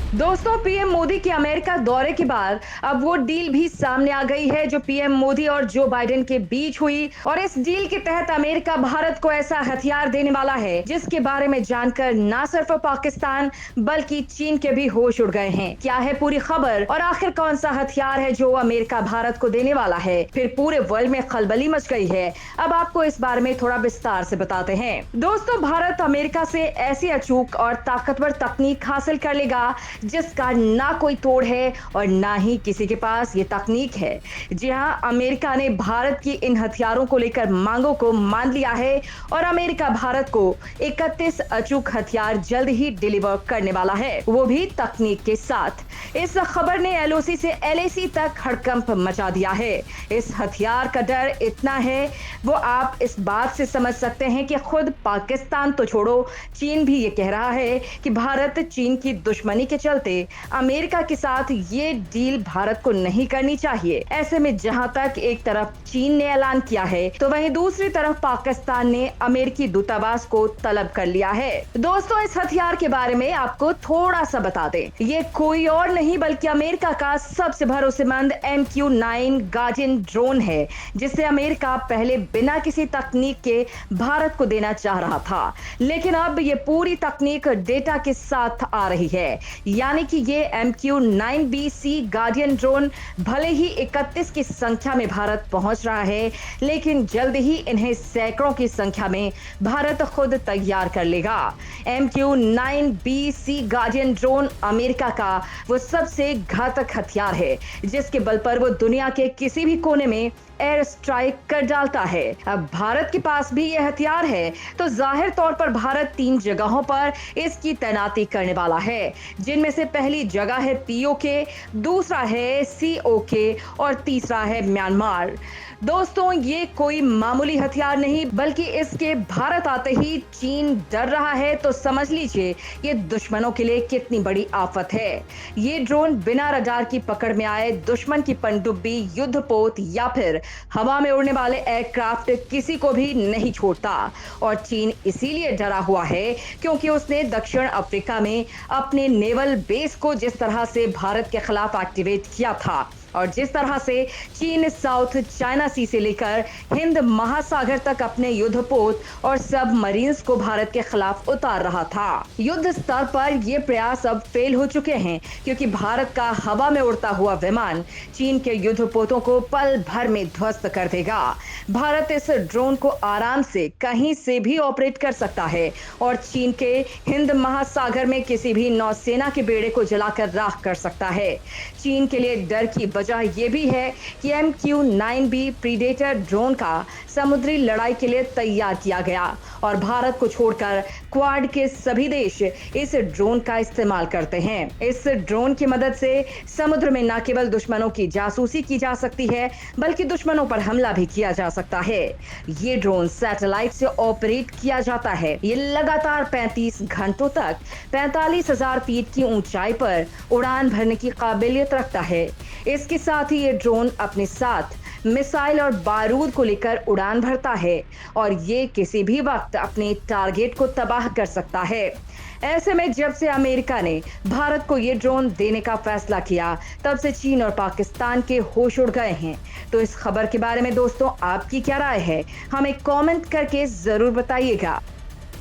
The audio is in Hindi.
दोस्तों, पीएम मोदी के अमेरिका दौरे के बाद अब वो डील भी सामने आ गई है जो पीएम मोदी और जो बाइडेन के बीच हुई। और इस डील के तहत अमेरिका भारत को ऐसा हथियार देने वाला है जिसके बारे में जानकर ना सिर्फ पाकिस्तान बल्कि चीन के भी होश उड़ गए हैं। क्या है पूरी खबर और आखिर कौन सा हथियार है जो अमेरिका भारत को देने वाला है? फिर पूरे वर्ल्ड में खलबली मच गई है। अब आपको इस बारे में थोड़ा विस्तार से बताते हैं। दोस्तों, भारत अमेरिका से ऐसी अचूक और ताकतवर तकनीक हासिल कर लेगा जिसका ना कोई तोड़ है और ना ही किसी के पास ये तकनीक है। जी हां, अमेरिका ने भारत की इन हथियारों को लेकर मांगों को मान लिया है और अमेरिका भारत को 31 अचूक हथियार जल्द ही डिलीवर करने वाला है, वो भी तकनीक के साथ। इस खबर ने एलओसी से एलएसी तक हड़कंप मचा दिया है। इस हथियार का डर इतना है वो आप इस बात से समझ सकते हैं कि खुद पाकिस्तान तो छोड़ो, चीन भी ये कह रहा है कि भारत चीन की दुश्मनी के चलते अमेरिका के साथ ये डील भारत को नहीं करनी चाहिए। ऐसे में जहां तक एक तरफ चीन ने ऐलान किया है तो वहीं दूसरी तरफ पाकिस्तान ने अमेरिकी दूतावास को तलब कर लिया है। दोस्तों, इस हथियार के बारे में आपको थोड़ा सा बता दें, ये कोई और नहीं बल्कि अमेरिका का सबसे भरोसेमंद MQ-9 गार्डियन ड्रोन है जिसे अमेरिका पहले बिना किसी तकनीक के भारत को देना चाह रहा था, लेकिन अब ये पूरी तकनीक डेटा के साथ आ रही है। यानी कि ये MQ-9BC गार्डियन ड्रोन भले ही 31 की संख्या में भारत पहुंच रहा है, लेकिन जल्द ही इन्हें सैकड़ों की संख्या में भारत खुद तैयार कर लेगा। MQ-9BC गार्डियन ड्रोन अमेरिका का वो सबसे घातक हथियार है जिसके बल पर वो दुनिया के किसी भी कोने में एयर स्ट्राइक कर डालता है। अब भारत के पास भी यह हथियार है तो जाहिर तौर पर भारत 3 जगहों पर इसकी तैनाती करने वाला है, जिनमें से पहली जगह है POK, दूसरा है COK और तीसरा है म्यांमार। दोस्तों, ये कोई मामूली हथियार नहीं बल्कि इसके भारत आते ही चीन डर रहा है तो समझ लीजिए ये दुश्मनों के लिए कितनी बड़ी आफत है। ये ड्रोन बिना रडार की पकड़ में आए दुश्मन की पनडुब्बी, युद्धपोत या फिर हवा में उड़ने वाले एयरक्राफ्ट किसी को भी नहीं छोड़ता। और चीन इसीलिए डरा हुआ है क्योंकि उसने दक्षिण अफ्रीका में अपने नेवल बेस को जिस तरह से भारत के खिलाफ एक्टिवेट किया था और जिस तरह से चीन साउथ चाइना सी से लेकर हिंद महासागर तक अपने युद्धपोत और सब मरीन्स को भारत के खिलाफ उतार रहा था। युद्ध स्तर पर ये प्रयास अब फेल हो चुके हैं क्योंकि भारत का हवा में उड़ता हुआ विमान चीन के युद्धपोतों को पल भर में ध्वस्त कर देगा। भारत इस ड्रोन को आराम से कहीं से भी ऑपरेट कर सकता है और चीन के हिंद महासागर में किसी भी नौसेना के बेड़े को जलाकर राख कर सकता है। चीन के लिए डर की वजह यह भी है कि MQ-9B प्रीडेटर ड्रोन का समुद्री लड़ाई के लिए तैयार किया गया और भारत को छोड़कर क्वाड के सभी देश इस ड्रोन का इस्तेमाल करते हैं। इस ड्रोन की मदद से समुद्र में न केवल दुश्मनों की जासूसी की जा सकती है बल्कि दुश्मनों पर हमला भी किया जा सकता है। ये ड्रोन सैटेलाइट से ऑपरेट किया जाता है। ये लगातार 35 घंटों तक 45,000 फीट की ऊंचाई पर उड़ान भरने की काबिलियत रखता है। इसके साथ ही ये ड्रोन अपने साथ मिसाइल और बारूद को लेकर उड़ान भरता है और ये किसी भी वक्त अपने टारगेट को तबाह कर सकता है। ऐसे में जब से अमेरिका ने भारत को ये ड्रोन देने का फैसला किया तब से चीन और पाकिस्तान के होश उड़ गए हैं। तो इस खबर के बारे में दोस्तों आपकी क्या राय है? हमें कमेंट करके जरूर बताइएगा।